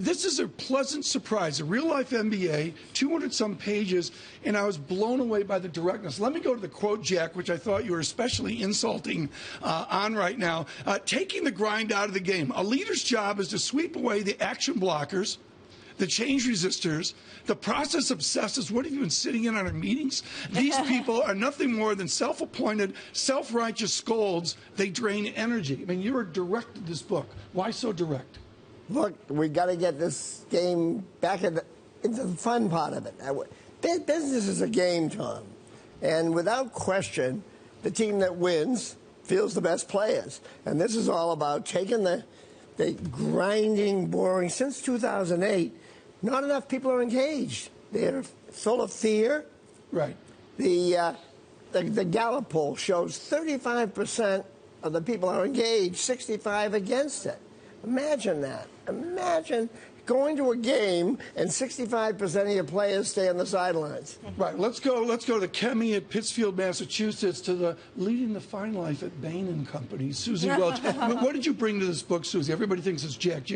This is a pleasant surprise, a real-life MBA, 200-some pages, and I was blown away by the directness. Let me go to the quote, Jack, which I thought you were especially insulting on right now. Taking the grind out of the game. A leader's job is to sweep away the action blockers, the change resistors, the process obsessives. What have you been sitting in on our meetings? These people are nothing more than self-appointed, self-righteous scolds. They drain energy. I mean, you were direct in this book. Why so direct? Look, we got to get this game back into the fun part of it. Business is a game, Tom. And without question, the team that wins feels the best players. And this is all about taking the grinding, boring. Since 2008, not enough people are engaged. They're full of fear. Right. The Gallup poll shows 35% of the people are engaged, 65% against it. Imagine that. Imagine going to a game and 65% of your players stay on the sidelines. Right. Let's go to Kemi at Pittsfield, Massachusetts, to the leading the fine life at Bain & Company, Susie Welch. What did you bring to this book, Susie? Everybody thinks it's Jack.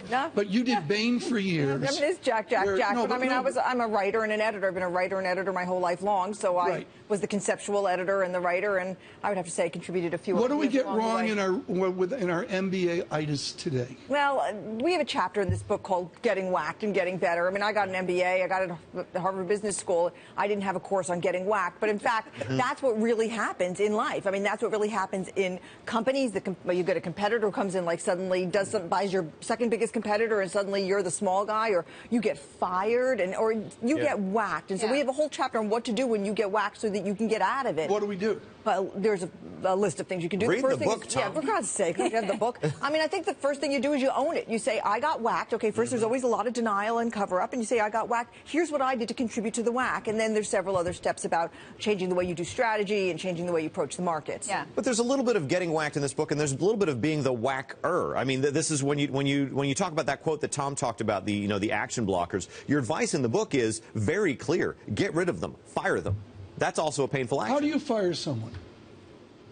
No. But you did Bain for years. I mean, it's Jack. No, but I mean, I'm a writer and an editor. I've been a writer and editor my whole life long, so I was the conceptual editor and the writer, and I would have to say I contributed a few. What do we get wrong in our MBA-itis today? Well, we have a chapter in this book called Getting Whacked and Getting Better. I mean, I got an MBA. I got it at Harvard Business School. I didn't have a course on getting whacked. But in fact, that's what really happens in life. I mean, that's what really happens in companies. You get a competitor who comes in, like suddenly buys your second biggest competitor, and suddenly you're the small guy, or you get fired, or you get whacked. And so we have a whole chapter on what to do when you get whacked so that you can get out of it. What do we do? Well, there's a list of things you can do. Read the first the thing book, is, Tom. for God's sake, you have the book. I mean, I think the first thing you do is you own it. You say, I got whacked. Okay, first there's always a lot of denial and cover-up, and you say, I got whacked. Here's what I did to contribute to the whack. And then there's several other steps about changing the way you do strategy and changing the way you approach the markets. Yeah. But there's a little bit of getting whacked in this book, and there's a little bit of being the whacker. I mean, this is when you talk about that quote that Tom talked about, the action blockers. Your advice in the book is very clear: get rid of them, fire them. That's also a painful action. How do you fire someone?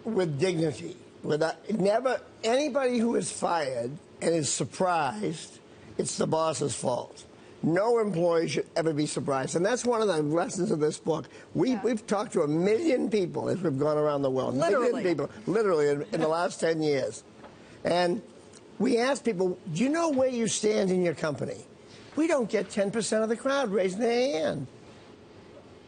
With dignity. Never anybody who is fired and is surprised, it's the boss's fault. No employee should ever be surprised. And that's one of the lessons of this book. We've talked to 1 million people as we've gone around the world. Literally. 1 million people, literally, in the last 10 years. And we ask people, do you know where you stand in your company? We don't get 10% of the crowd raising their hand.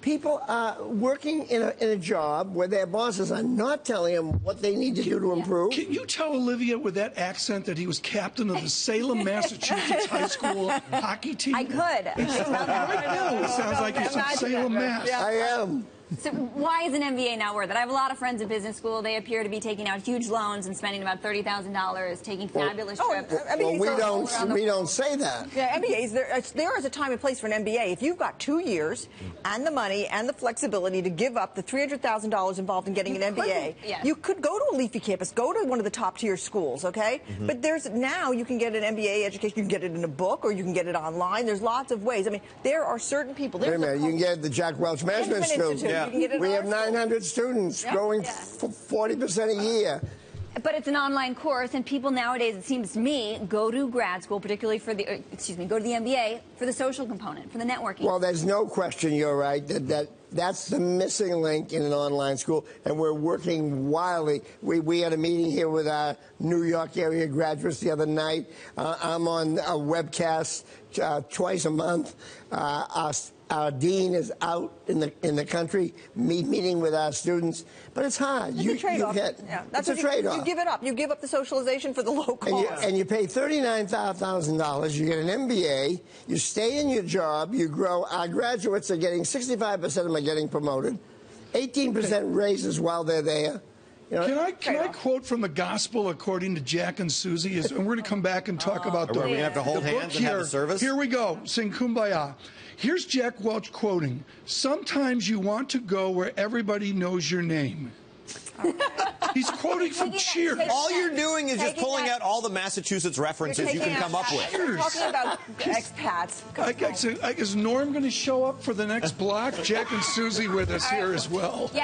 People are working in a job where their bosses are not telling them what they need to do to improve. Can you tell Olivia with that accent that he was captain of the Salem, Massachusetts high school hockey team? I could. It sounds like you're from Salem, Mass. I am. So why is an MBA not worth it? I have a lot of friends in business school. They appear to be taking out huge loans and spending about $30,000, taking fabulous trips. Well, we don't say that. Yeah, MBAs, there is a time and place for an MBA. If you've got 2 years and the money and the flexibility to give up the $300,000 involved in getting an MBA, you could go to a leafy campus, go to one of the top tier schools, okay? But now you can get an MBA education. You can get it in a book or you can get it online. There's lots of ways. I mean, there are certain people. Wait a minute, you can get the Jack Welch Management Institute. We have 900 students growing 40% a year. But it's an online course, and people nowadays, it seems to me, go to grad school, particularly for the, go to the MBA for the social component, for the networking. Well, there's no question, you're right, that's the missing link in an online school, and we're working wildly. We had a meeting here with our New York area graduates the other night. I'm on a webcast twice a month. Our dean is out in the country meeting with our students, but it's hard. It's a trade-off. That's a trade-off. You give it up. You give up the socialization for the low cost. And you pay $39,000. You get an MBA. You stay in your job. You grow. Our graduates are getting 65% of them are getting promoted, 18% raises while they're there. Can I quote from the gospel according to Jack and Susie? And we're going to come back and talk about the book. Are we going to have to hold hands and have the service? Here we go. Sing Kumbaya. Here's Jack Welch quoting, "Sometimes you want to go where everybody knows your name." He's quoting from Cheers. All you're doing is just pulling out all the Massachusetts references you can come up with. We're talking about expats. Is Norm going to show up for the next block? Jack and Susie with us here as well.